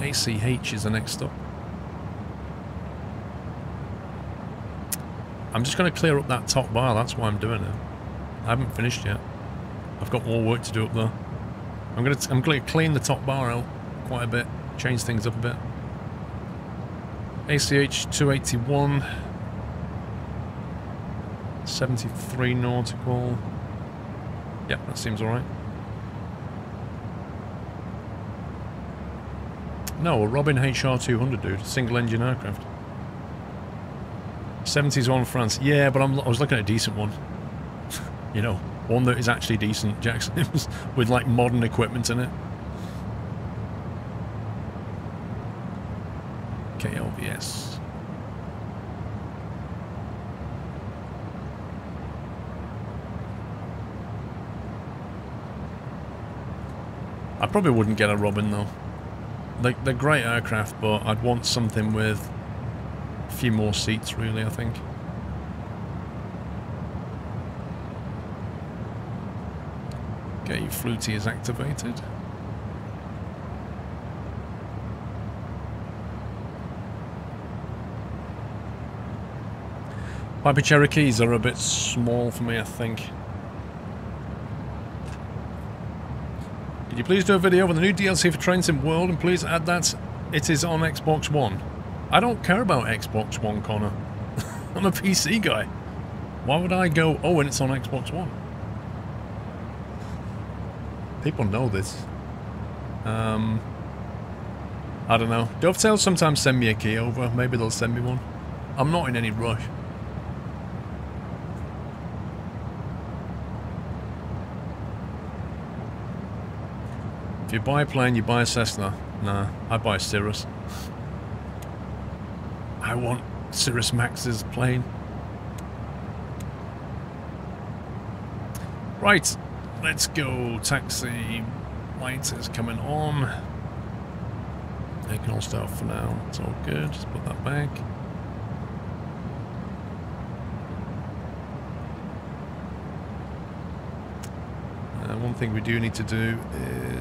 ACH is the next stop. I'm just going to clear up that top bar, that's why I'm doing it. I haven't finished yet. I've got more work to do up there. I'm going to clean the top bar out quite a bit, change things up a bit. ACH 281, 73 nautical. Yeah, that seems alright. No, a Robin HR 200, dude. Single engine aircraft. 70s on France. Yeah, but I was looking at a decent one. You know, one that is actually decent, Jack Sims, with like modern equipment in it. KLVS. I probably wouldn't get a Robin though. They're great aircraft, but I'd want something with a few more seats, really, I think. Okay, Flutie is activated. Piper Cherokees are a bit small for me, I think. Could you please do a video with the new DLC for Train Sim World, and please add that it is on Xbox One? I don't care about Xbox One, Connor. I'm a PC guy. Why would I go, oh, and it's on Xbox One? People know this. I don't know. Dovetail sometimes send me a key over. Maybe they'll send me one. I'm not in any rush. If you buy a plane, you buy a Cessna. Nah, I buy a Cirrus. I want Cirrus Max's plane. Right, let's go. Taxi light is coming on. They can all start for now. It's all good. Just put that back. One thing we do need to do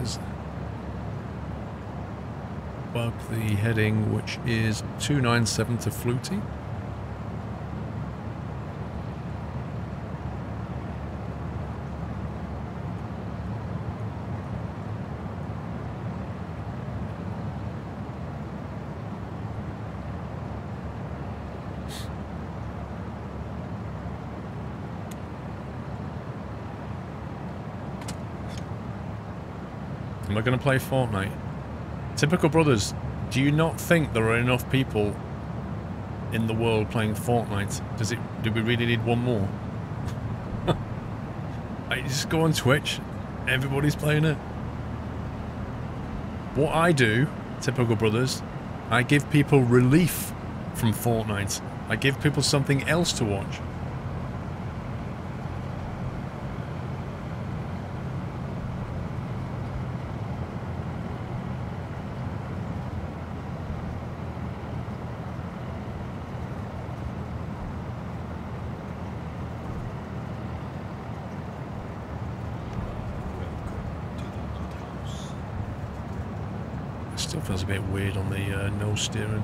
is bug the heading, which is 297 to Flutie. Am I going to play Fortnite? Typical Brothers, do you not think there are enough people in the world playing Fortnite? Do we really need one more? I just go on Twitch, everybody's playing it. What I do, Typical Brothers, I give people relief from Fortnite. I give people something else to watch. Feels a bit weird on the nose steering.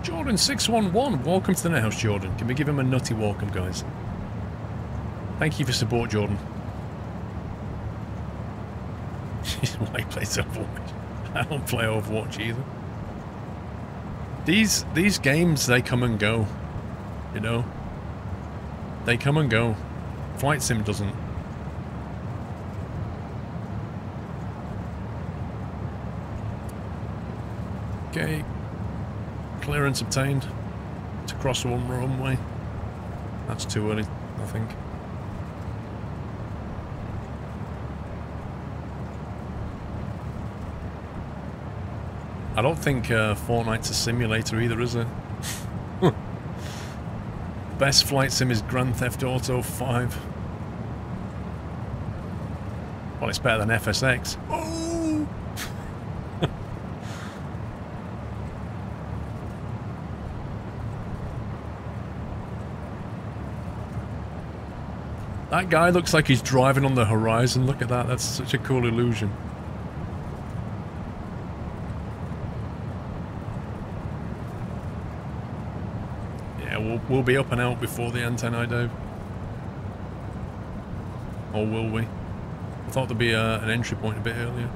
Jordan611, welcome to the Net House, Jordan. Can we give him a nutty welcome, guys? Thank you for support, Jordan. Why he plays Overwatch? I don't play Overwatch either. These games, they come and go. You know? They come and go. Flight Sim doesn't. Okay, clearance obtained to cross one runway. That's too early, I think. I don't think Fortnite's a simulator either, is it? Best flight sim is Grand Theft Auto 5. Well, it's better than FSX. Oh! That guy looks like he's driving on the horizon. Look at that. That's such a cool illusion. we'll be up and out before the antennae, Dave. Or will we? I thought there'd be an entry point a bit earlier.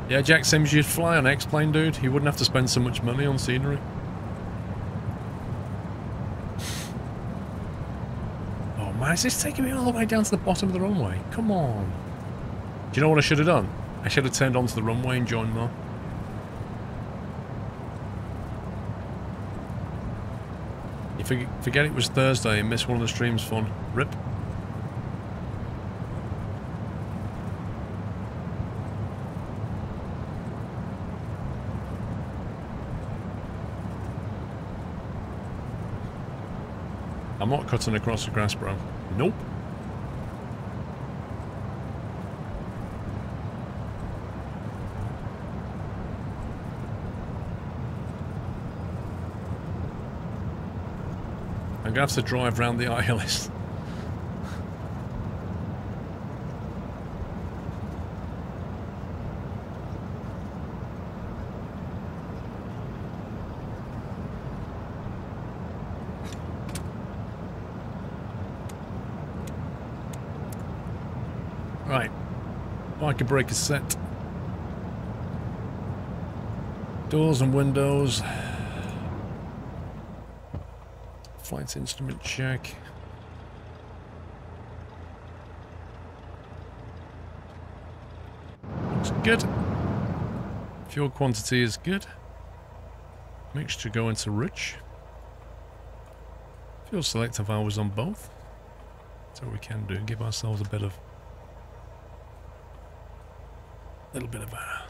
Yeah, Jack Sims, you'd fly on X-Plane, dude. You wouldn't have to spend so much money on scenery. Oh man, is this taking me all the way down to the bottom of the runway? Come on. Do you know what I should have done? I should have turned onto the runway and joined more. You forget it was Thursday and missed one of the streams fun. Rip. I'm not cutting across the grass, bro. Nope. I'm gonna have to drive around the ILS. Right. Parking brake is set. Doors and windows. Flight instrument check. Looks good. Fuel quantity is good. Mixture going to rich. Fuel selector valves on both. That's what we can do. Give ourselves a little bit of a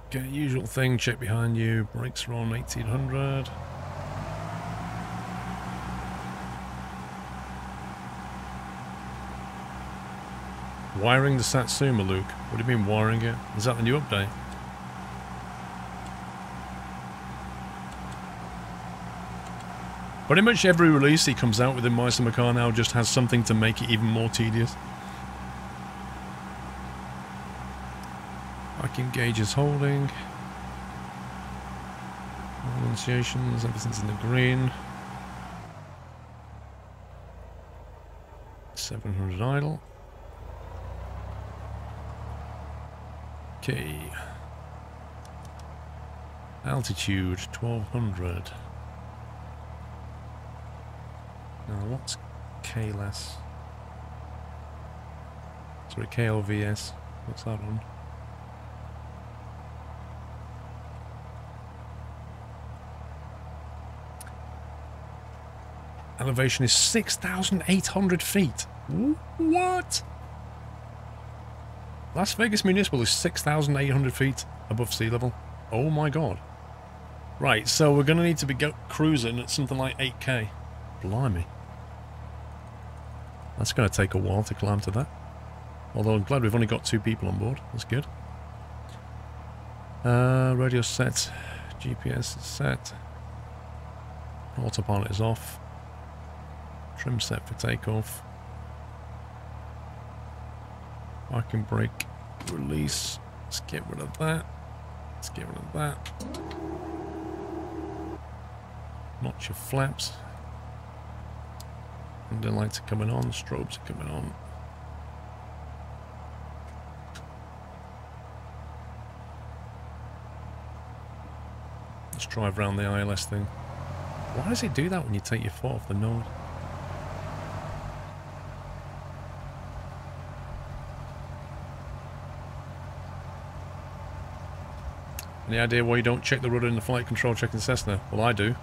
okay, usual thing, check behind you, brakes are on 1800. Wiring the Satsuma, Luke. What do you mean wiring it? Is that the new update? Pretty much every release he comes out with in Meister Makar now just has something to make it even more tedious. Parking gauge is holding. All initiations, everything's in the green. 700 idle. Okay. Altitude 1200. Now what's KLS? Sorry, KLVS. What's that one? Elevation is 6,800 feet. What? Las Vegas Municipal is 6,800 feet above sea level. Oh my god. Right, so we're going to need to be cruising at something like 8k. Blimey. That's going to take a while to climb to that. Although I'm glad we've only got 2 people on board. That's good. Radio set. GPS is set. Autopilot is off. Trim set for takeoff. Parking brake release. Let's get rid of that. Let's get rid of that. Notch your flaps. Window lights are coming on. Strobes are coming on. Let's drive around the ILS thing. Why does it do that when you take your foot off the node? Any idea why you don't check the rudder in the flight control check in Cessna? Well, I do.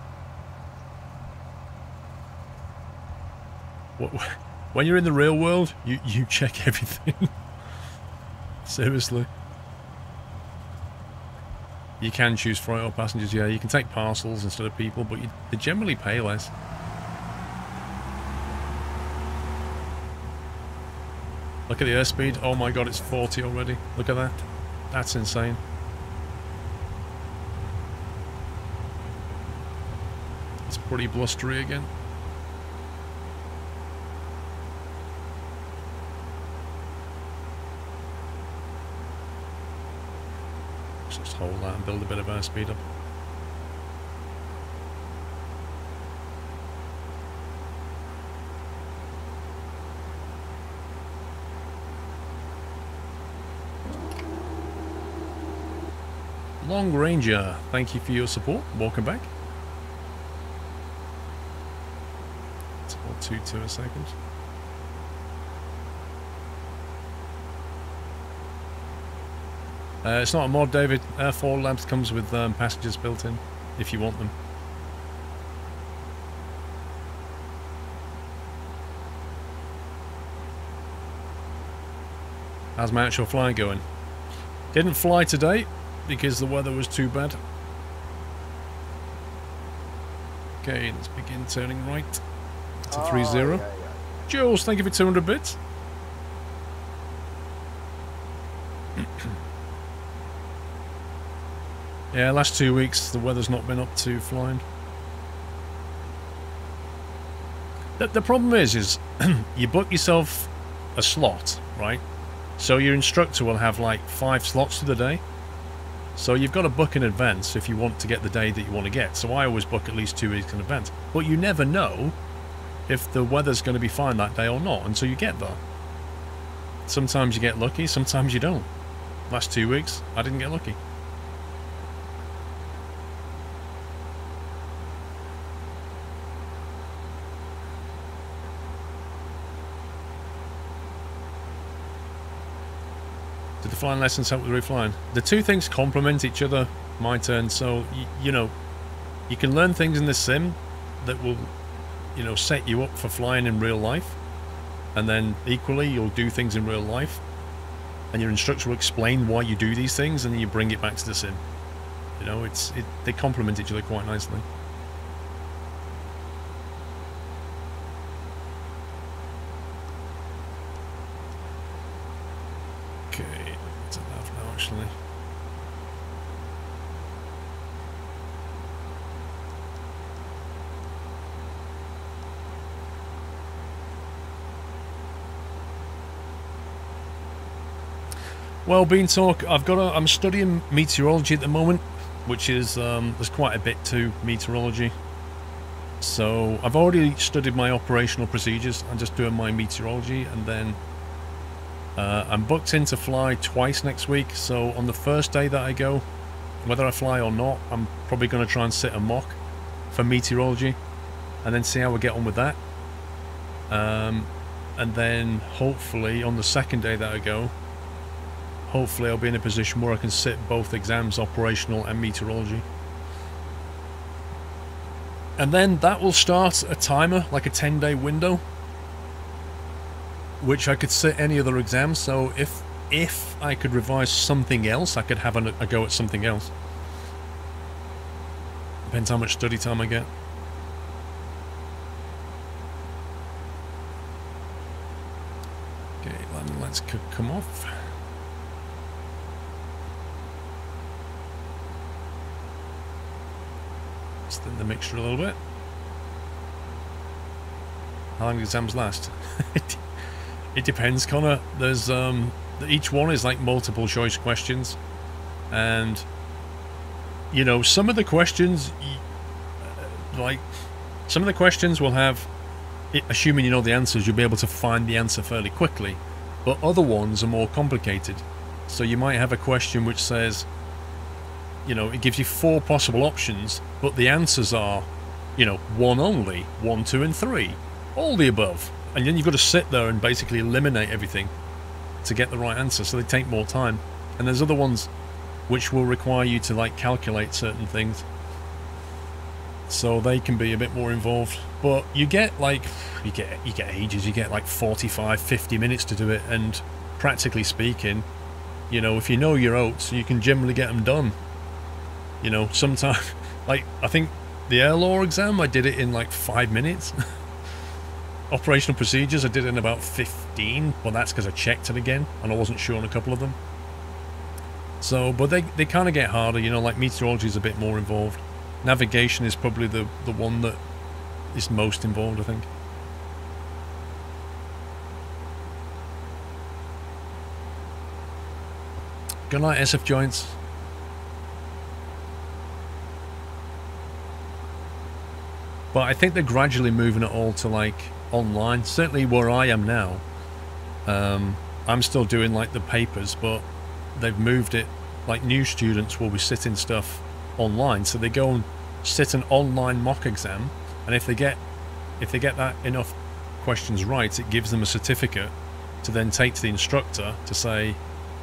When you're in the real world, you check everything. Seriously. You can choose freight or passengers, yeah. You can take parcels instead of people, but they generally pay less. Look at the airspeed. Oh my god, it's 40 already. Look at that. That's insane. It's pretty blustery again. Let's just hold that and build a bit of airspeed up. Long Ranger, thank you for your support. Welcome back. Let's hold 2 a second. It's not a mod, David. Airfield Labs comes with passengers built in, if you want them. How's my actual flying going? Didn't fly today because the weather was too bad. Okay, let's begin turning right to 30. Yeah. Jules, thank you for 200 bits. Yeah, last 2 weeks the weather's not been up to flying. The problem is you book yourself a slot, right? So your instructor will have like 5 slots to the day. So you've got to book in advance if you want to get the day that you want to get. So I always book at least 2 weeks in advance. But you never know if the weather's going to be fine that day or not until you get there. Sometimes you get lucky, sometimes you don't. Last 2 weeks, I didn't get lucky. Did the flying lessons help with reflying? The two things complement each other, my turn. So, you know, you can learn things in the sim that will, you know, set you up for flying in real life. And then equally, you'll do things in real life. And your instructor will explain why you do these things, and then you bring it back to the sim. You know, they complement each other quite nicely. Okay, that's enough now, actually. Well, Beanstalk, I'm studying meteorology at the moment, which is, there's quite a bit to meteorology. So, I've already studied my operational procedures. I'm just doing my meteorology, and then I'm booked in to fly twice next week. So, on the first day that I go, whether I fly or not, I'm probably going to try and sit a mock for meteorology, and then see how we get on with that. And then, hopefully, on the second day that I go, hopefully I'll be in a position where I can sit both exams, operational and meteorology. And then that will start a timer, like a 10-day window, which I could sit any other exam. So if I could revise something else, I could have a go at something else. Depends how much study time I get. Okay, landing lights could come off. Thin the mixture a little bit. How long do exams last? It depends, Connor. There's each one is like multiple choice questions, and you know, some of the questions will have, assuming you know the answers, you'll be able to find the answer fairly quickly, but other ones are more complicated. So you might have a question which says, you know, it gives you 4 possible options, but the answers are, you know, 1 only, 1, 2, and 3, all the above. And then you've got to sit there and basically eliminate everything to get the right answer, so they take more time. And there's other ones which will require you to, like, calculate certain things, so they can be a bit more involved. But you get, like, you get ages, you get, like, 45, 50 minutes to do it, and practically speaking, you know, if you know your oats, you can generally get them done. You know, sometimes, like, I think the air law exam, I did it in like 5 minutes. Operational procedures, I did it in about 15. Well, that's because I checked it again, and I wasn't sure on a couple of them. So, but they kind of get harder, you know, like meteorology is a bit more involved. Navigation is probably the one that is most involved, I think. Good night, SF Joints. But I think they're gradually moving it all to like online. Certainly where I am now, I'm still doing like the papers, but they've moved it. Like new students will be sitting stuff online, so they go and sit an online mock exam, and if they get that enough questions right, it gives them a certificate to then take to the instructor to say,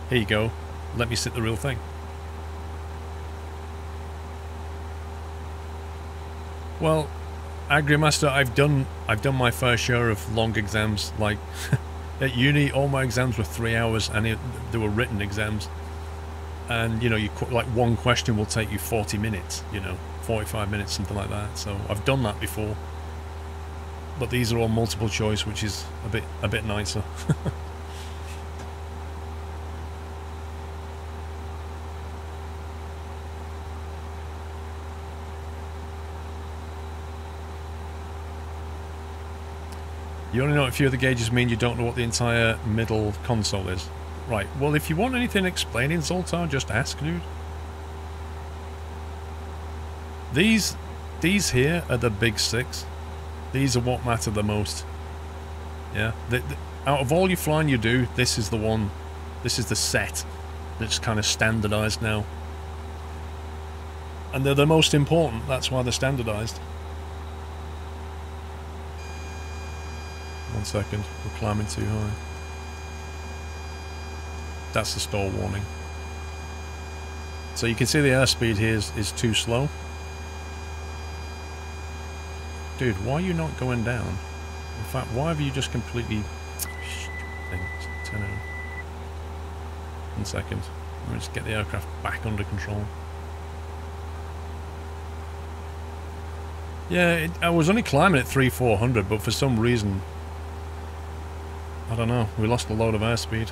here you go, let me sit the real thing. Well, AgriMaster, I've done my fair share of long exams. Like at uni, all my exams were 3 hours, and they were written exams. And you know, like one question will take you 40 minutes, you know, 45 minutes, something like that. So I've done that before. But these are all multiple choice, which is a bit nicer. You only know a few of the gauges mean you don't know what the entire middle console is. Right, well, if you want anything explaining, Zoltar, just ask, dude. These here are the big six. These are what matter the most. Yeah, out of all your flying you do, this is the one, this is the set that's kind of standardized now. And they're the most important, that's why they're standardized. 1 second, we're climbing too high. That's the stall warning. So you can see the airspeed here is too slow. Dude, why are you not going down? In fact, why have you just completely... Turn it on. 1 second. Let me just get the aircraft back under control. Yeah, I was only climbing at 300-400, but for some reason... I don't know, we lost a load of airspeed.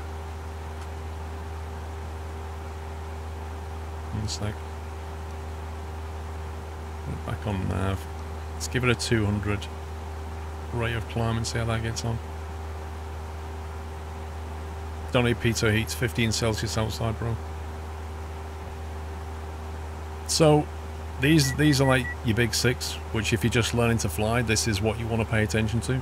1 sec. Put it back on nav. Let's give it a 200 rate of climb and see how that gets on. Don't need pitot heats, 15 Celsius outside, bro. So these are like your big six, which if you're just learning to fly, this is what you want to pay attention to.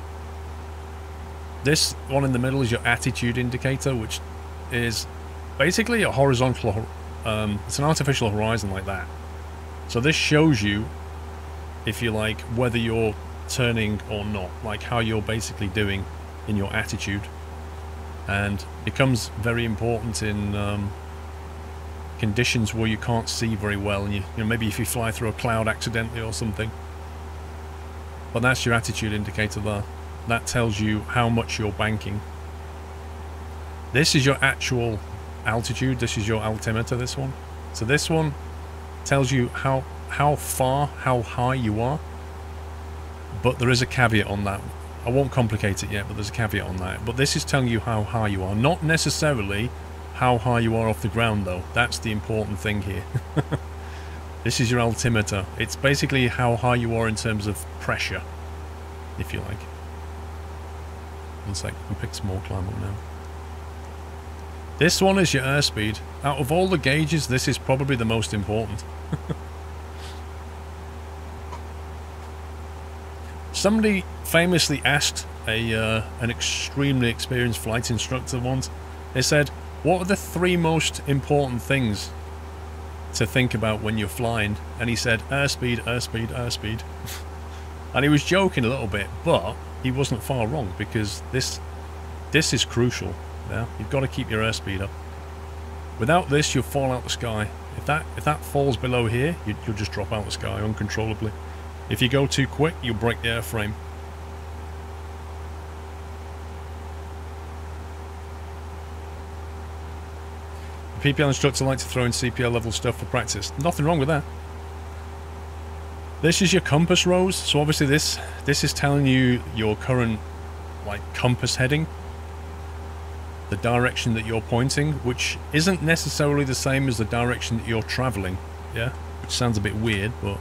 This one in the middle is your attitude indicator, which is basically a horizontal, it's an artificial horizon like that. So this shows you, if you like, whether you're turning or not, like how you're basically doing in your attitude. And becomes very important in conditions where you can't see very well, and you know, maybe if you fly through a cloud accidentally or something. But that's your attitude indicator there. That tells you how much you're banking. This is your actual altitude. This is your altimeter, this one. So this one tells you how high you are. But there is a caveat on that. I won't complicate it yet, but there's a caveat on that. But this is telling you how high you are. Not necessarily how high you are off the ground, though. That's the important thing here. This is your altimeter. It's basically how high you are in terms of pressure, if you like. 1 sec, I can pick some more climb up now. This one is your airspeed. Out of all the gauges, this is probably the most important. Somebody famously asked an extremely experienced flight instructor once. They said, what are the 3 most important things to think about when you're flying? And he said, airspeed, airspeed, airspeed. And he was joking a little bit, but he wasn't far wrong, because this is crucial. Yeah, you've got to keep your airspeed up. Without this, you'll fall out the sky. If that falls below here, you'll just drop out the sky uncontrollably. If you go too quick, you'll break the airframe. The PPL instructor like to throw in CPL level stuff for practice. Nothing wrong with that. This is your compass rose. So obviously this is telling you your current like compass heading, the direction that you're pointing, which isn't necessarily the same as the direction that you're traveling. Yeah, which sounds a bit weird, but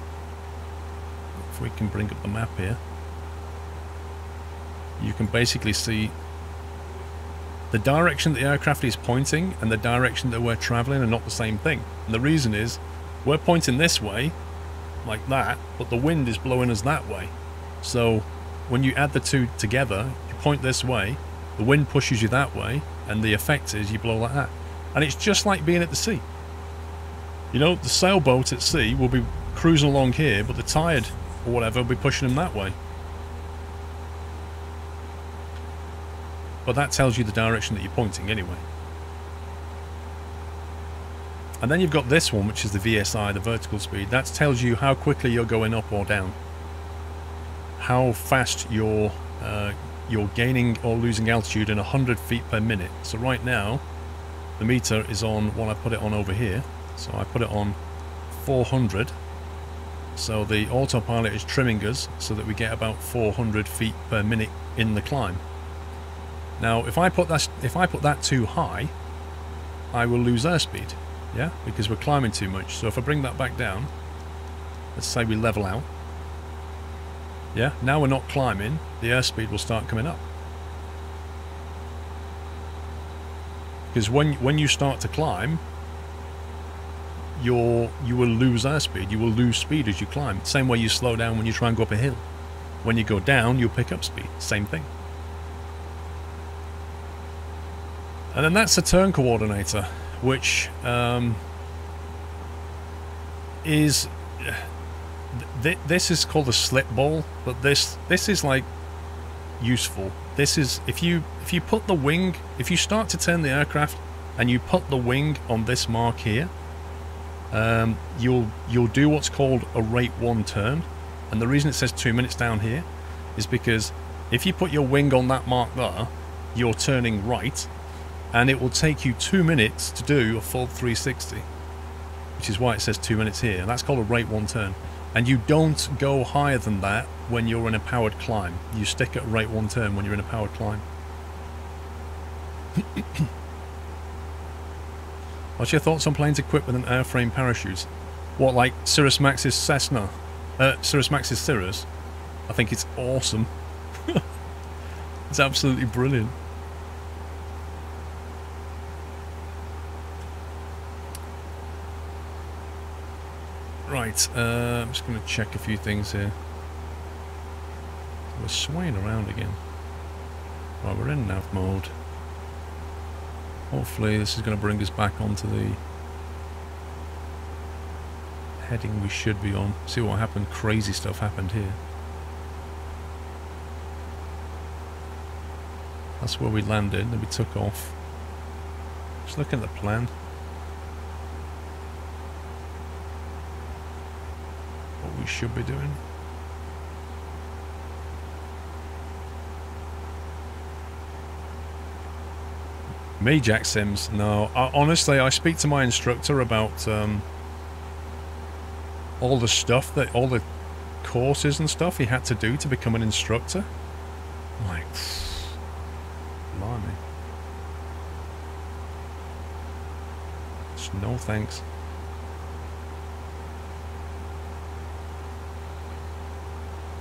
if we can bring up the map here, you can basically see the direction the aircraft is pointing and the direction that we're traveling are not the same thing. And the reason is we're pointing this way like that, but the wind is blowing us that way. So when you add the two together, you point this way, the wind pushes you that way, and the effect is you blow like that. And it's just like being at the sea. You know, the sailboat at sea will be cruising along here, but the tide or whatever will be pushing them that way. But that tells you the direction that you're pointing anyway. And then you've got this one, which is the VSI, the vertical speed. That tells you how quickly you're going up or down. How fast you're gaining or losing altitude in 100 feet per minute. So right now, the meter is on, well, I put it on over here. So I put it on 400. So the autopilot is trimming us so that we get about 400 feet per minute in the climb. Now, if I put that too high, I will lose airspeed. Yeah, because we're climbing too much. So if I bring that back down, let's say we level out. Yeah, now we're not climbing, the airspeed will start coming up. Because when you start to climb, you will lose airspeed, you will lose speed as you climb. Same way you slow down when you try and go up a hill. When you go down, you'll pick up speed. Same thing. And then that's the turn coordinator, which is... This is called a slip ball, but this is like useful. This is if you put the wing, if you start to turn the aircraft and you put the wing on this mark here, you'll do what's called a rate 1 turn. And the reason it says 2 minutes down here is because if you put your wing on that mark there, you're turning right, and it will take you 2 minutes to do a full 360, which is why it says 2 minutes here. And that's called a rate 1 turn. And you don't go higher than that when you're in a powered climb. You stick at rate 1 turn when you're in a powered climb. What's your thoughts on planes equipped with an airframe parachute? What, like Cirrus Max's Cessna? Cirrus Max's Cirrus? I think it's awesome. It's absolutely brilliant. Right, I'm just going to check a few things here. We're swaying around again. Right, we're in nav mode. Hopefully this is going to bring us back onto the heading we should be on. See what happened. Crazy stuff happened here. That's where we landed, then we took off. Just looking at the plan. What we should be doing. Me, Jack Sims? No. Honestly, I speak to my instructor about all the stuff, all the courses and stuff he had to do to become an instructor. I'm like, blimey. Just no thanks.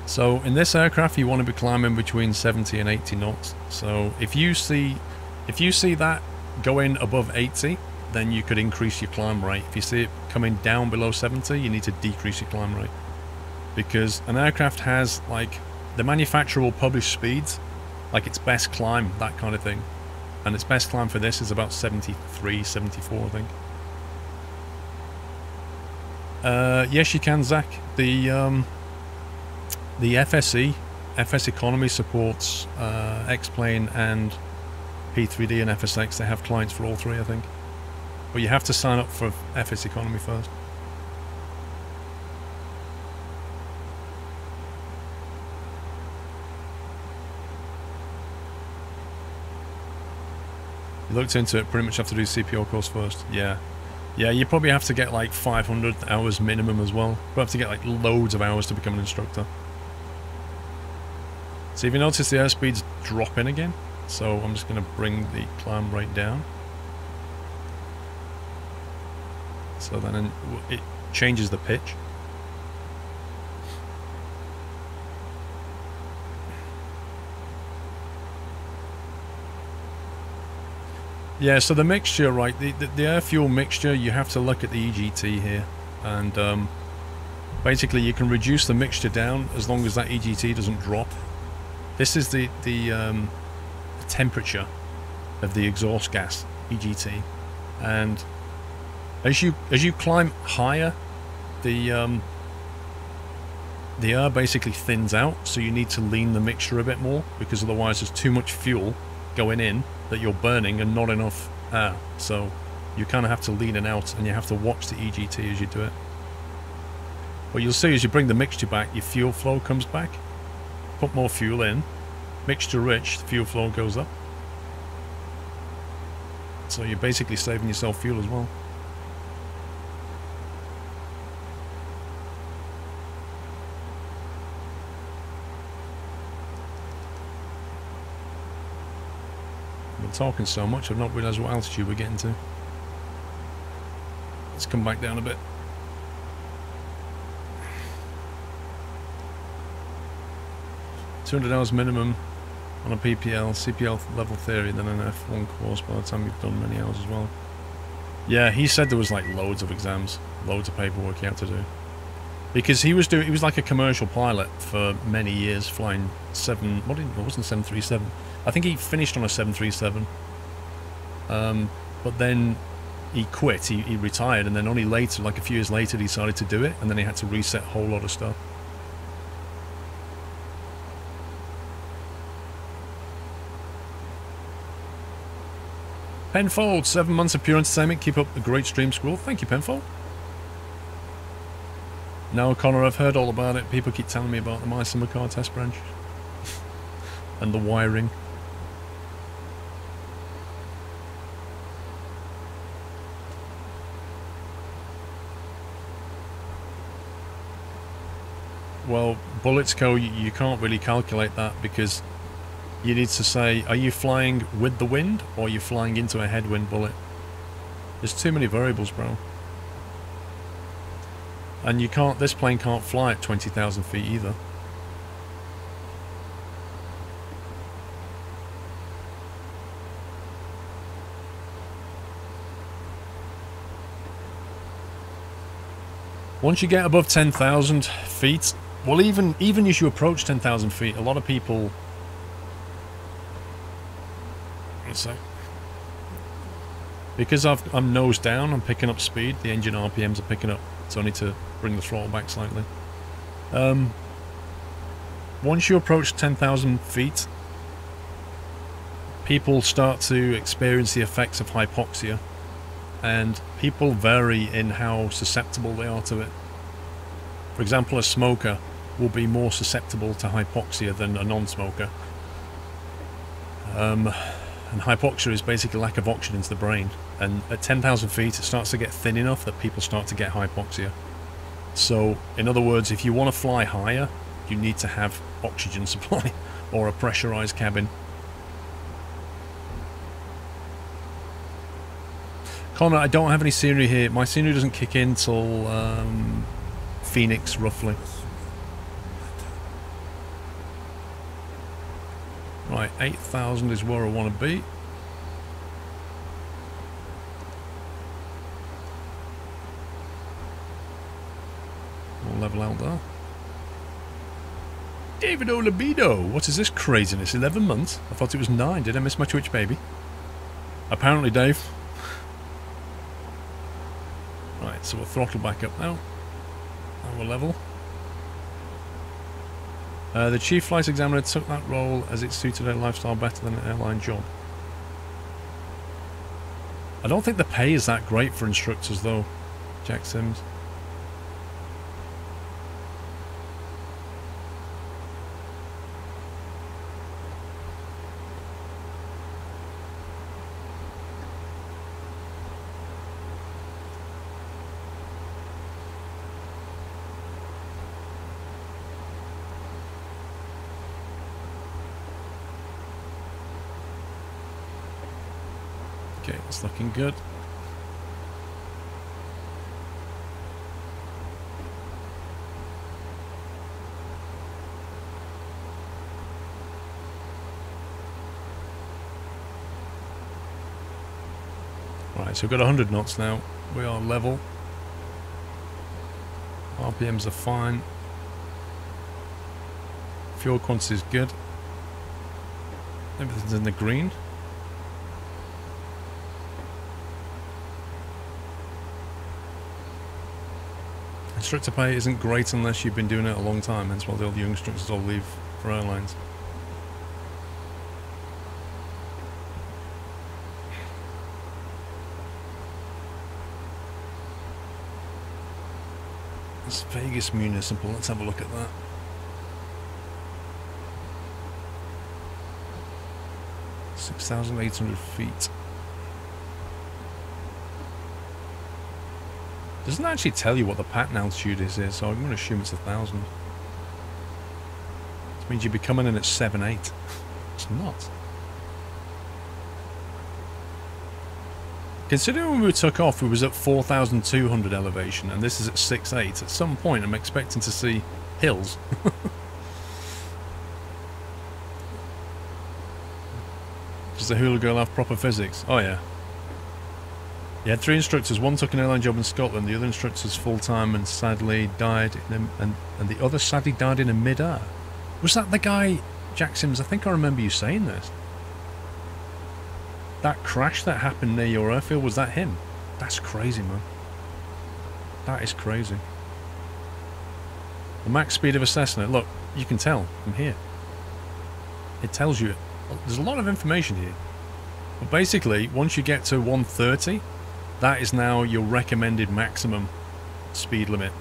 So in this aircraft you want to be climbing between 70 and 80 knots. So if you see that going above 80, then you could increase your climb rate. If you see it coming down below 70, you need to decrease your climb rate. Because an aircraft has, like, the manufacturer will publish speeds, like its best climb, that kind of thing. And its best climb for this is about 73, 74, I think. Yes, you can, Zach. The FSE, FS Economy supports X-Plane and P3D and FSX. They have clients for all three, I think. But you have to sign up for FS Economy first. You looked into it, pretty much have to do CPO course first. Yeah. Yeah, you probably have to get like 500 hours minimum as well. You have to get like loads of hours to become an instructor. So if you notice the airspeed's dropping again, so I'm just going to bring the climb rate down. So then it changes the pitch. Yeah, so the mixture, right, the air fuel mixture, you have to look at the EGT here, and Basically, you can reduce the mixture down as long as that EGT doesn't drop. This is the temperature of the exhaust gas, EGT, and as you climb higher, the air basically thins out, so you need to lean the mixture a bit more, because otherwise there's too much fuel going in that you're burning and not enough air. So you kind of have to lean it out, and you have to watch the EGT as you do it. What you'll see as you bring the mixture back, your fuel flow comes back. Put more fuel in, mixture rich, the fuel flow goes up. So you're basically saving yourself fuel as well. I've been talking so much, I've not realised what altitude we're getting to. Let's come back down a bit. 200 hours minimum on a PPL, CPL level theory, then an F1 course by the time you've done many hours as well. Yeah, he said there was like loads of exams, loads of paperwork he had to do. Because he was like a commercial pilot for many years, flying it wasn't 737. I think he finished on a 737. But then he quit, he retired, and then only later, like a few years later, he decided to do it, and then he had to reset a whole lot of stuff. Penfold, 7 months of pure entertainment. Keep up the great stream, Squirrel. Thank you, Penfold. No, Connor, I've heard all about it. People keep telling me about the My Summer Car test branch. And the wiring. Well, bullets go, you can't really calculate that, because you need to say, are you flying with the wind, or are you flying into a headwind bullet? There's too many variables, bro. And you can't, this plane can't fly at 20,000 feet either. Once you get above 10,000 feet, well, even as you approach 10,000 feet, a lot of people... So, because I'm nose down, I'm picking up speed, the engine RPMs are picking up. It's only to bring the throttle back slightly. Once you approach 10,000 feet, people start to experience the effects of hypoxia, and people vary in how susceptible they are to it. For example, a smoker will be more susceptible to hypoxia than a non-smoker. And hypoxia is basically lack of oxygen to the brain. And at 10,000 feet, it starts to get thin enough that people start to get hypoxia. So, in other words, if you want to fly higher, you need to have oxygen supply or a pressurized cabin. Connor, I don't have any scenery here. My scenery doesn't kick in till Phoenix, roughly. Right, 8,000 is where I want to be. We'll level out there. David Olibido, what is this craziness? 11 months? I thought it was 9. Did I miss my Twitch baby? Apparently, Dave. Right, so we'll throttle back up now. And we'll level. The chief flight examiner took that role as it suited her lifestyle better than an airline job. I don't think the pay is that great for instructors though, Jack Sims. Okay, it's looking good. Right, so we've got 100 knots now. We are level. RPMs are fine. Fuel quantity is good. Everything's in the green. Instructor pay isn't great unless you've been doing it a long time, hence why all the young instructors all leave for airlines. It's Vegas Municipal, let's have a look at that. $6,800 feet. Doesn't actually tell you what the pattern altitude is here, so I'm going to assume it's 1,000. This means you'd be coming in at 7.8. It's not. Considering when we took off, we was at 4,200 elevation, and this is at 6.8. At some point, I'm expecting to see hills. Does the hula girl have proper physics? Oh yeah. You had 3 instructors. One took an airline job in Scotland. The other instructor's full-time and sadly died in and the other sadly died in a mid-air. Was that the guy, Jack Sims? I think I remember you saying this. That crash that happened near your airfield, was that him? That's crazy, man. That is crazy. The max speed of a Cessna. Look, you can tell from here. It tells you. There's a lot of information here. But basically, once you get to 130, that is now your recommended maximum speed limit.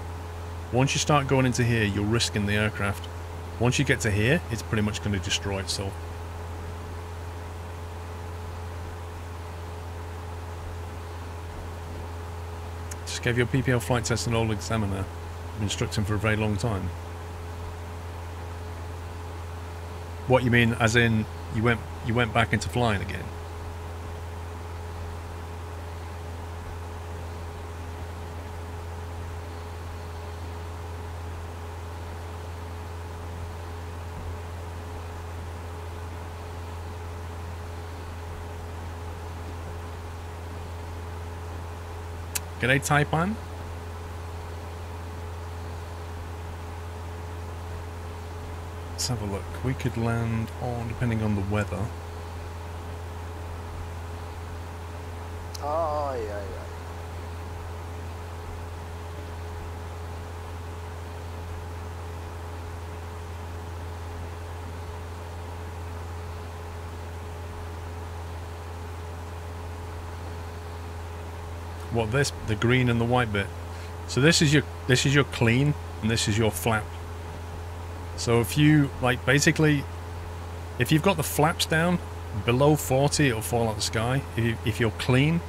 Once you start going into here, you're risking the aircraft. Once you get to here, it's pretty much going to destroy itself. Just gave your PPL flight test an old examiner. I've been instructing for a very long time. What you mean, as in you went back into flying again? G'day, Taipan. Let's have a look. We could land on, depending on the weather. Oh, yeah. What this? The green and the white bit. So this is your clean, and this is your flap. So if you basically, if you've got the flaps down below 40, it'll fall out the sky. If you're clean,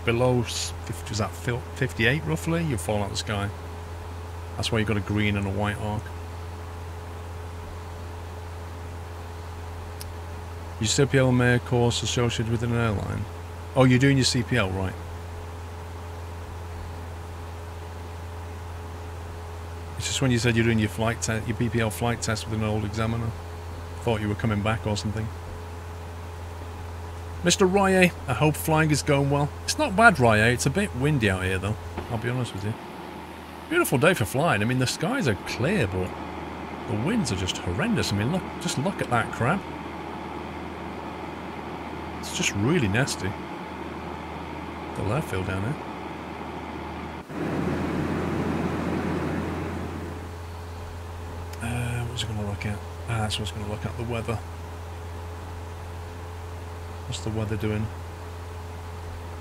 below 50, is that 58 roughly, you'll fall out the sky. That's why you've got a green and a white arc. Your CPL Mayor course associated with an airline. Oh, you're doing your CPL, right? It's just when you said you're doing your flight test, your PPL flight test with an old examiner. Thought you were coming back or something. Mr. Rye, I hope flying is going well. It's not bad, Rye. It's a bit windy out here, though. I'll be honest with you. Beautiful day for flying. I mean, the skies are clear, but the winds are just horrendous. I mean, look, just look at that crab. It's just really nasty. The airfield down there. What's it going to look at? That's what's going to look at, the weather. What's the weather doing?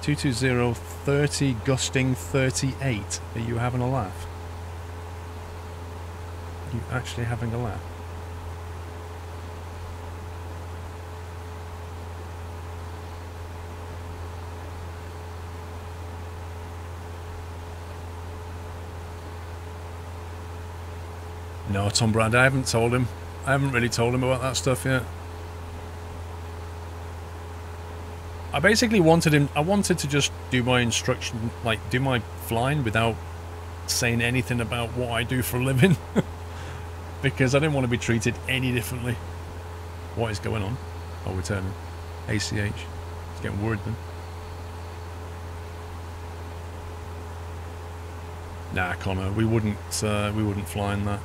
220, 30, gusting 38. Are you having a laugh? Are you actually having a laugh? No, Tom Brand, I haven't told him. I haven't really told him about that stuff yet. I basically wanted him, I wanted to just do my instruction, do my flying without saying anything about what I do for a living. Because I didn't want to be treated any differently. What is going on? Oh, we're turning. ACH. It's getting worried then. Nah, Connor, we wouldn't fly in that.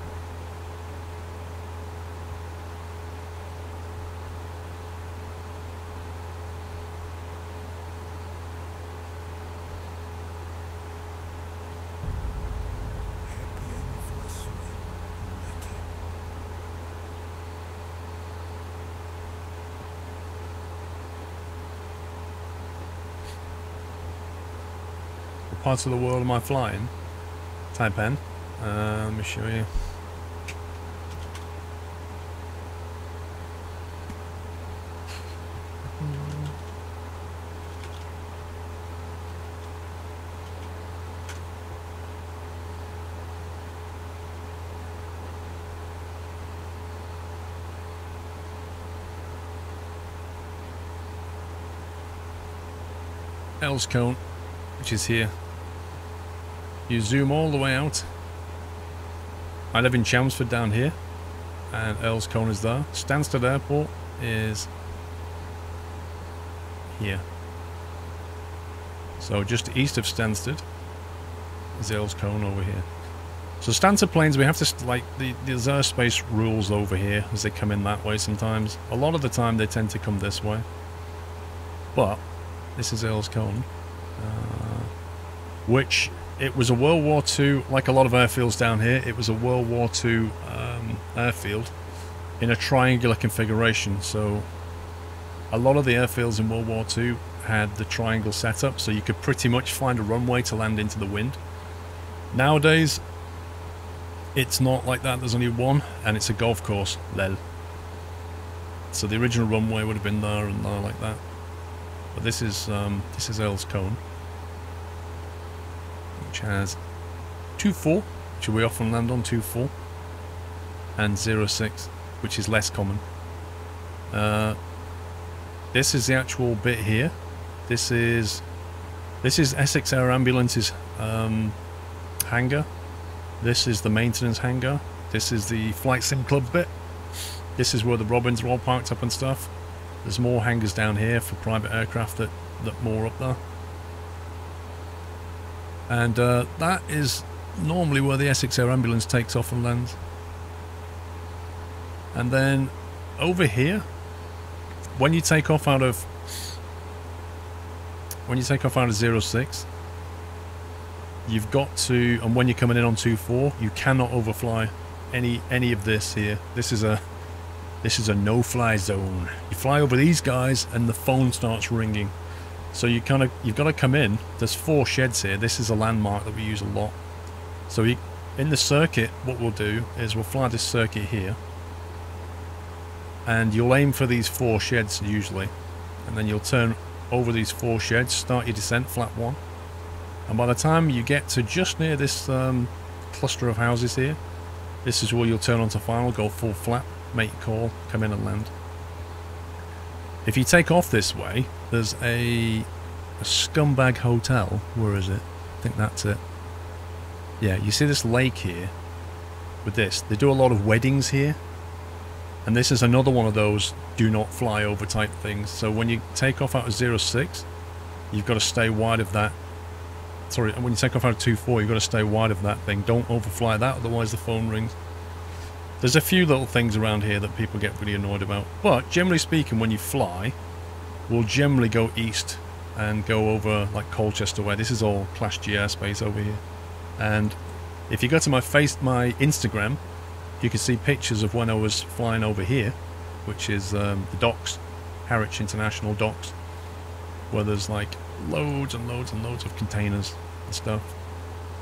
What parts of the world am I flying? Taipan. Let me show you. Earls Cone, which is here. You zoom all the way out. I live in Chelmsford down here, and Earls Cone is there. Stansted Airport is here. So just east of Stansted is Earls Cone over here. So Stansted planes, we have to, like, there's airspace rules over here as they come in that way sometimes. A lot of the time they tend to come this way. But this is Earls Cone, which it was a World War II, like a lot of airfields down here, it was a World War II airfield in a triangular configuration. So a lot of the airfields in World War II had the triangle setup, so you could pretty much find a runway to land into the wind. Nowadays, it's not like that. There's only one, and it's a golf course. Lel. So the original runway would have been there and there like that. But this is Earls Cone, which has 2-4, which we often land on 2-4, and 0-6, which is less common. This is the actual bit here. This is Essex Air Ambulance's hangar. This is the maintenance hangar. This is the Flight Sim Club bit. This is where the Robins are all parked up and stuff. There's more hangars down here for private aircraft that moor up there. And that is normally where the Essex Air Ambulance takes off and lands. And then over here, when you take off out of 06, you've got to, and when you're coming in on 2-4, you cannot overfly any of this here. This is a no-fly zone. You fly over these guys and the phone starts ringing. So you've got to come in. There's 4 sheds here. This is a landmark that we use a lot. So in the circuit, what we'll do is we'll fly this circuit here, and you'll aim for these 4 sheds usually, and then you'll turn over these 4 sheds, start your descent flap 1, and by the time you get to just near this cluster of houses here, this is where you'll turn onto final, go full flap, make your call, come in and land. If you take off this way, there's a scumbag hotel. Where is it? I think that's it. Yeah, you see this lake here with this. They do a lot of weddings here. And this is another one of those do not fly over type things. So when you take off out of 06, you've got to stay wide of that. Sorry, when you take off out of 24, you've got to stay wide of that thing. Don't overfly that, otherwise the phone rings. There's a few little things around here that people get really annoyed about. But generally speaking, when you fly, we'll generally go east and go over like Colchester way. This is all Class G airspace over here. And if you go to my Instagram, you can see pictures of when I was flying over here, which is the docks, Harwich International Docks, where there's like loads and loads and loads of containers and stuff.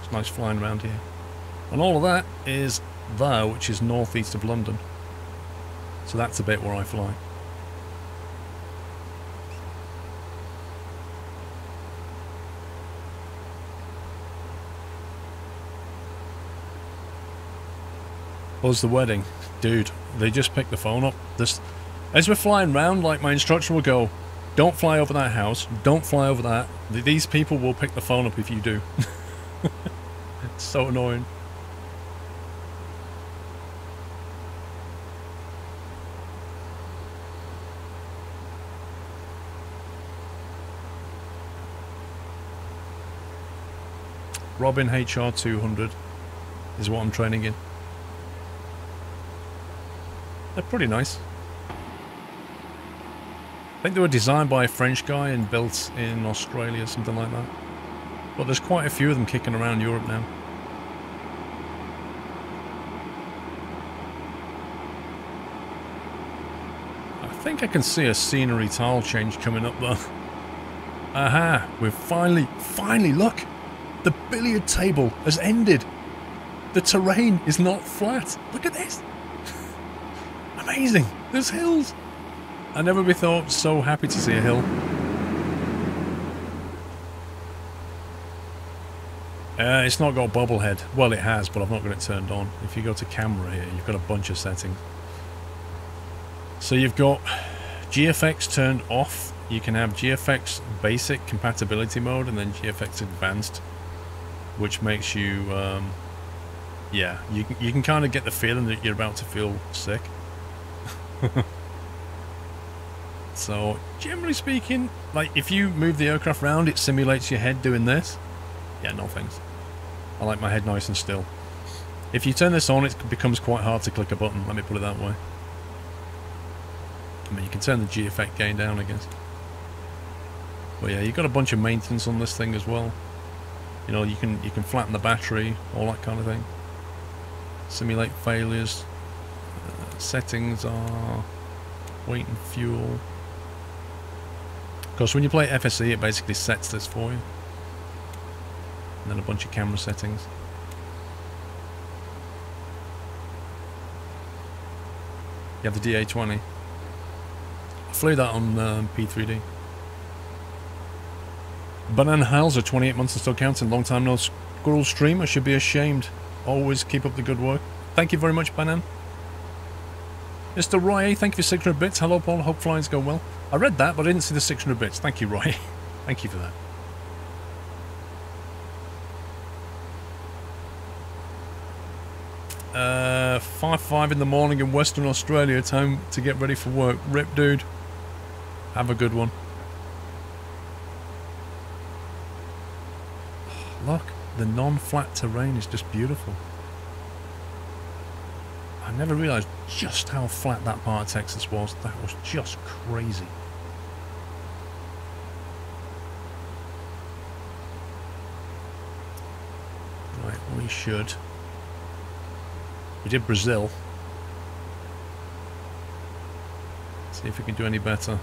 It's nice flying around here. And all of that is there, which is northeast of London. So that's the bit where I fly. Was the wedding? Dude, they just picked the phone up. As we're flying round, like my instructor will go, don't fly over that house, don't fly over that. These people will pick the phone up if you do. It's so annoying. Robin HR 200 is what I'm training in. They're pretty nice. I think they were designed by a French guy and built in Australia, something like that. But there's quite a few of them kicking around Europe now. I think I can see a scenery tile change coming up though. Aha! We've finally, look! The billiard table has ended! The terrain is not flat! Look at this! Amazing! There's hills! I never be thought so happy to see a hill. It's not got bobblehead. Well, it has, but I've not got it turned on. If you go to camera here, you've got a bunch of settings. So you've got GFX turned off. You can have GFX basic compatibility mode and then GFX advanced, which makes you, yeah, you can kind of get the feeling that you're about to feel sick. So, generally speaking, like, if you move the aircraft around, it simulates your head doing this. Yeah, no thanks. I like my head nice and still. If you turn this on, it becomes quite hard to click a button, let me put it that way. I mean, you can turn the GFX gain down, I guess. But yeah, you've got a bunch of maintenance on this thing as well. You know, you can flatten the battery, all that kind of thing. Simulate failures. Settings are weight and fuel. Of course, when you play FSE, it basically sets this for you. And then a bunch of camera settings. You have the DA20. I flew that on P3D. Banana Howls are 28 months and still counting. Long time no Squirrel stream. I should be ashamed. Always keep up the good work. Thank you very much, Banan. Mr. Roy, thank you for 600 bits. Hello, Paul. Hope flying's going well. I read that, but I didn't see the 600 bits. Thank you, Roy. Thank you for that. Uh, 5 in the morning in Western Australia. Time to get ready for work. Rip, dude. Have a good one. Look, the non-flat terrain is just beautiful. I never realised just how flat that part of Texas was. That was just crazy. Right, we should. We did Brazil. See if we can do any better.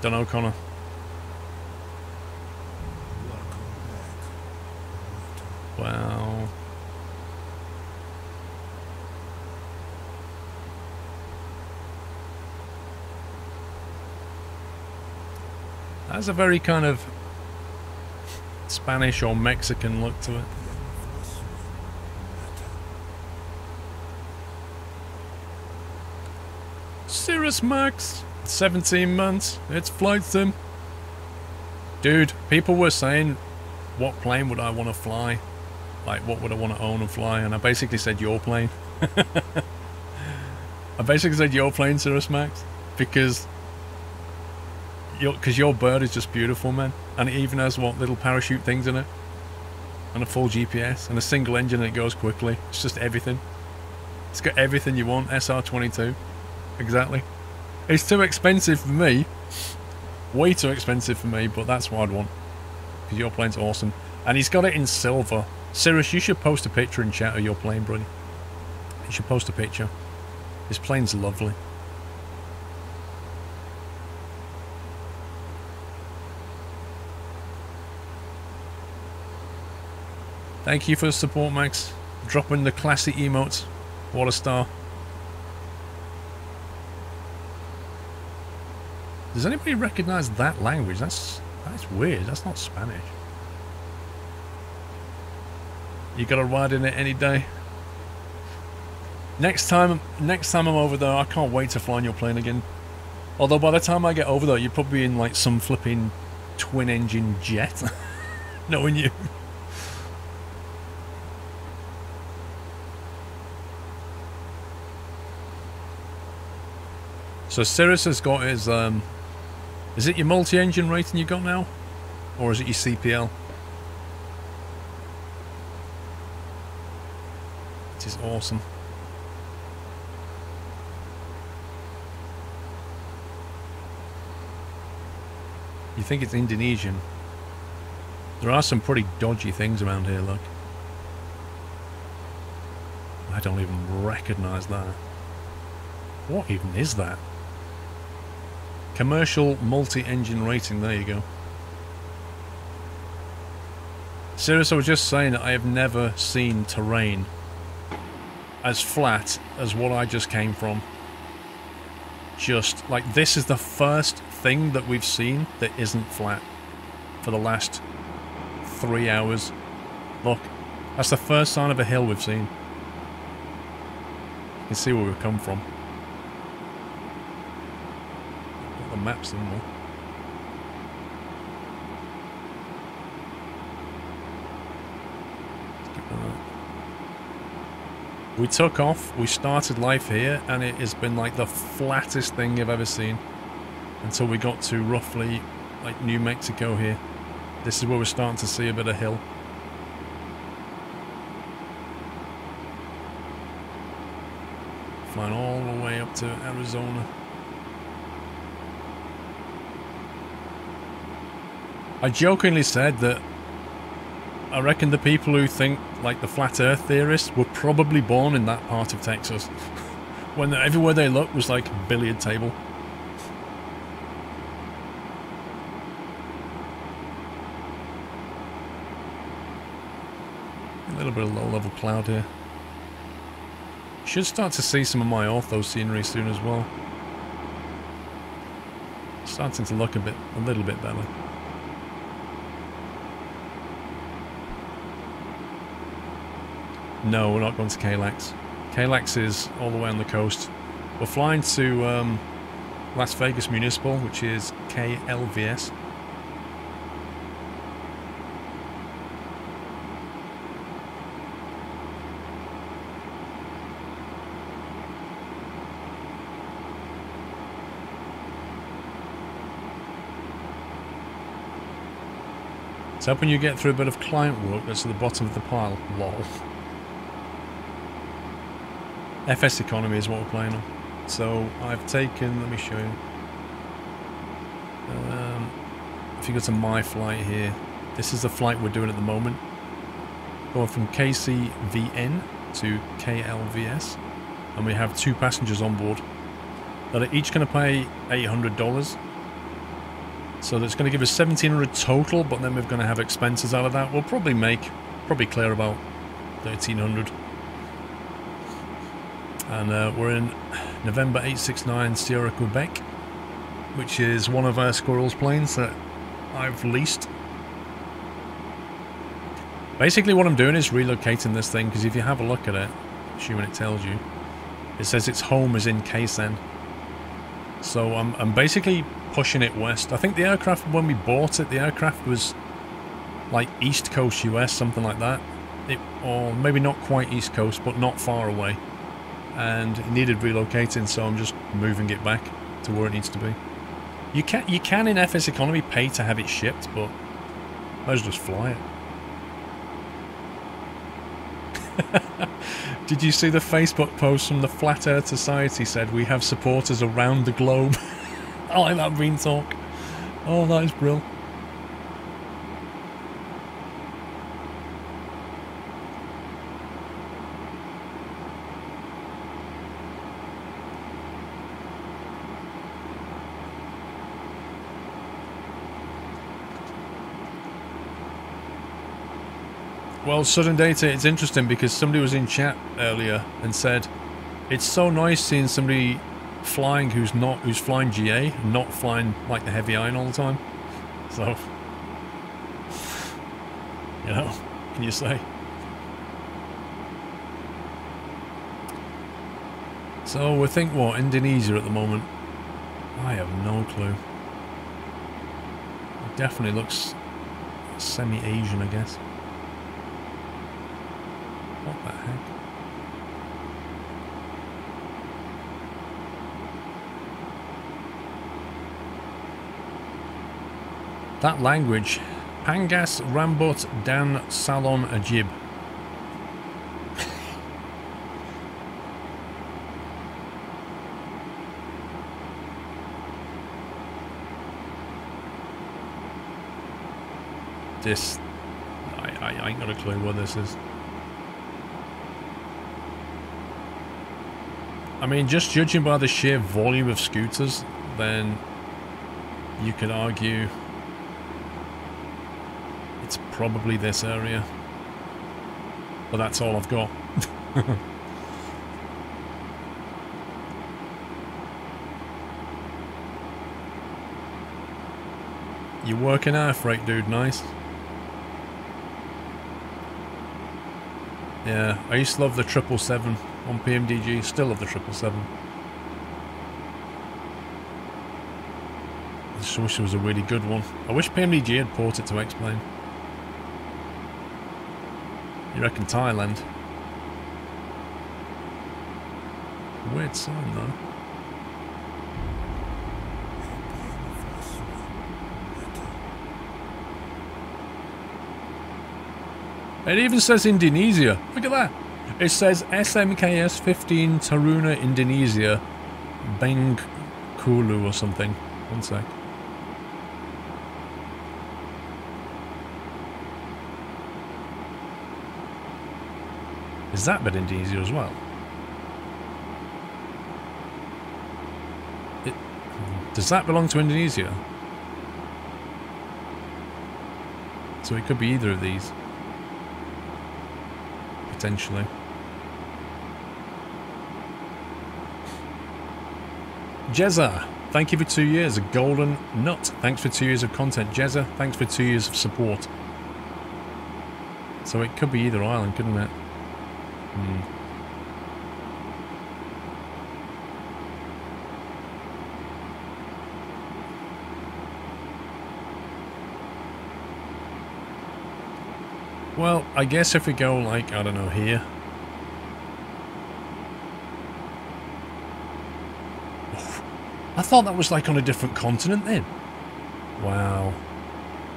Don't know, Connor. Wow. That's a very kind of Spanish or Mexican look to it. Cirrus Max, 17 months, it's flight sim. Dude, people were saying, what plane would I want to fly? Like, what would I want to own and fly? And I basically said your plane. I basically said your plane, Cirrus Max, because your bird is just beautiful, man. And it even has, what, little parachute things in it? And a full GPS, and a single engine, and it goes quickly. It's just everything. It's got everything you want, SR22. Exactly. It's too expensive for me. Way too expensive for me, but that's what I'd want. Because your plane's awesome. And he's got it in silver. Cirrus, you should post a picture in chat of your plane, buddy. You should post a picture. His plane's lovely. Thank you for the support, Max. Dropping the classy emotes. What a star. Does anybody recognise that language? That's weird. That's not Spanish. You gotta ride in it any day. Next time I'm over there, I can't wait to fly on your plane again. Although by the time I get over there, you're probably in like some flipping twin-engine jet. Knowing you. So Cirrus has got his Is it your multi-engine rating you got now? Or is it your CPL? It is awesome. You think it's Indonesian? There are some pretty dodgy things around here, look. I don't even recognise that. What even is that? Commercial multi-engine rating, there you go. Serious, I was just saying that I have never seen terrain as flat as what I just came from. Just, like, this is the first thing that we've seen that isn't flat for the last 3 hours. Look, that's the first sign of a hill we've seen. You can see where we've come from. Got the maps in there. We took off, we started life here, and it has been like the flattest thing I've ever seen. Until we got to roughly, like, New Mexico here. This is where we're starting to see a bit of hill. Flying all the way up to Arizona. I jokingly said that I reckon the people who think, like, the flat earth theorists were probably born in that part of Texas. When everywhere they looked was like a billiard table. A little bit of low-level cloud here. Should start to see some of my ortho scenery soon as well. Starting to look a little bit better. No, we're not going to KLAX. KLAX is all the way on the coast. We're flying to Las Vegas Municipal, which is KLVS. So when you get through a bit of client work that's at the bottom of the pile. Lol. FS economy is what we're playing on. So I've taken, let me show you. If you go to my flight here, this is the flight we're doing at the moment. Going from KCVN to KLVS. And we have 2 passengers on board that are each going to pay $800. So that's going to give us $1,700 total, but then we're going to have expenses out of that. We'll probably clear about $1,300. And we're in November 869 Sierra Quebec, which is one of our Squirrel's planes that I've leased. Basically what I'm doing is relocating this thing, because if you have a look at it, assuming it tells you, it says its home is in Kaysen. So I'm basically pushing it west. I think the aircraft, when we bought it, the aircraft was like East Coast US, something like that. Or maybe not quite East Coast, but not far away. And it needed relocating, so I'm just moving it back to where it needs to be. You can in FS economy pay to have it shipped, but I just fly it. Did you see the Facebook post from the Flat Earth Society said we have supporters around the globe? I like that green talk. Oh, that is brilliant. Well, Sudden Data, it's interesting because somebody was in chat earlier and said it's so nice seeing somebody flying who's flying GA and not flying like the heavy iron all the time. So, you know, what can you say? So we think what, Indonesia at the moment? I have no clue. It definitely looks semi-Asian, I guess. What the heck? That language. Pangas Rambut Dan Salon Ajib. This... I ain't got a clue what this is. I mean, just judging by the sheer volume of scooters, then you could argue it's probably this area. But that's all I've got. You're working air freight, dude. Nice. Yeah, I used to love the 777 on PMDG. Still love the 777. I just wish it was a really good one. I wish PMDG had ported to X-Plane. You reckon Thailand? Weird sign though. It even says Indonesia. Look at that. It says SMKS 15 Taruna Indonesia Bengkulu or something. One sec. Is that bit Indonesia as well? Does that belong to Indonesia? So it could be either of these. Potentially. Jezza, thank you for 2 years. A golden nut. Thanks for 2 years of content. Jezza, thanks for 2 years of support. So it could be either island, couldn't it? Well, I guess if we go, like, I don't know, here. Oh, I thought that was, like, on a different continent then. Wow.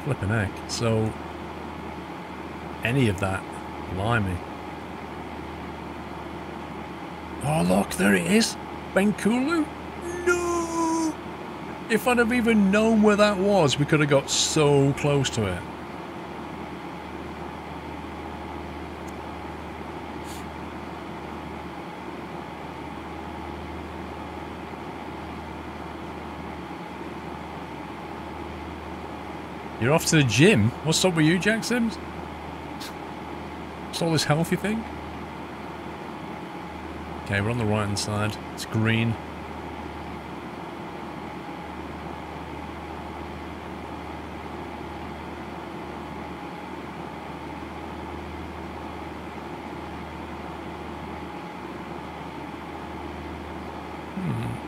Flippin' heck. So, any of that. Blimey. Oh, look, there it is. Bengkulu? No! If I'd have even known where that was, we could have got so close to it. You're off to the gym? What's up with you, Jack Sims? What's all this healthy thing? Okay, we're on the right hand side. It's green.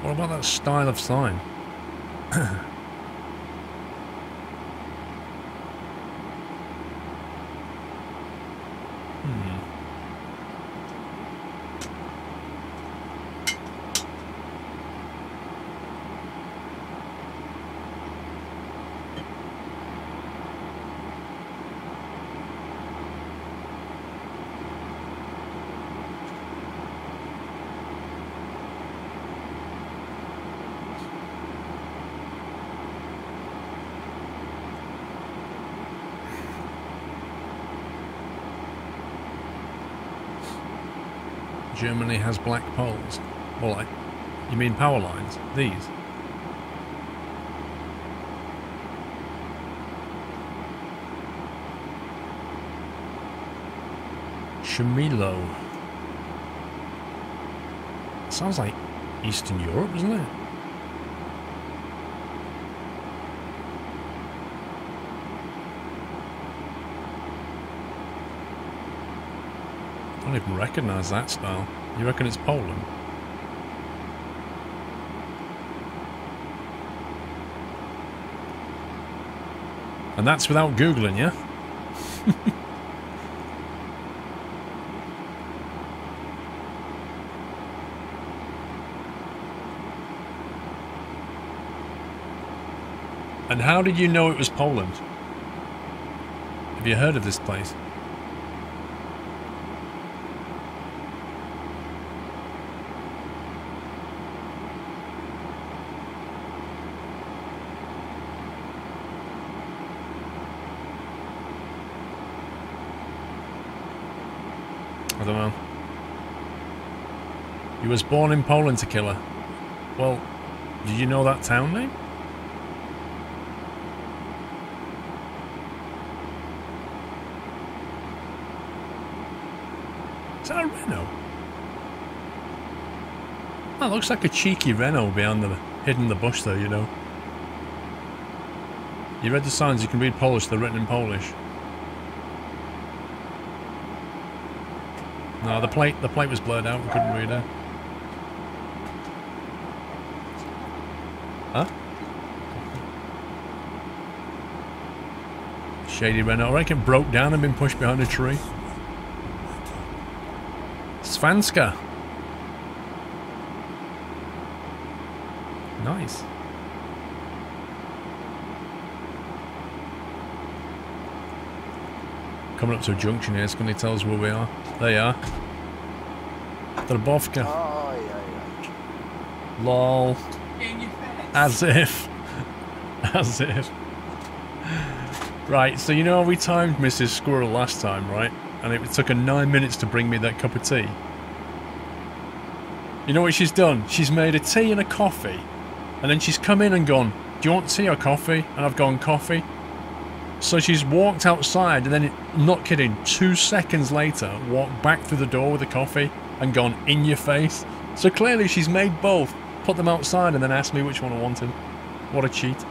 What about that style of sign? Germany has black poles. Well, like, you mean power lines? These? Shimilo. Sounds like Eastern Europe, doesn't it? I don't even recognise that style. You reckon it's Poland? And that's without Googling, yeah? And how did you know it was Poland? Have you heard of this place? I don't know. You was born in Poland to kill her. Well, did you know that town name? Is that a Renault? That looks like a cheeky Renault behind the hidden in the bush there, you know. You read the signs, you can read Polish, they're written in Polish. No, the plate was blurred out, we couldn't read it. Huh? Shady Renault. I reckon it broke down and been pushed behind a tree. Svenska. Nice. Coming up to a junction here, it's going to tell us where we are. There you are. Drbovka. Oh, yeah. Lol. As if. As if. Right, so you know how we timed Mrs. Squirrel last time, right? And it took her 9 minutes to bring me that cup of tea. You know what she's done? She's made a tea and a coffee. And then she's come in and gone, do you want tea or coffee? And I've gone, coffee. So she's walked outside and then, not kidding, 2 seconds later, walked back through the door with the coffee and gone in your face. So clearly she's made both, put them outside and then asked me which one I wanted. What a cheat.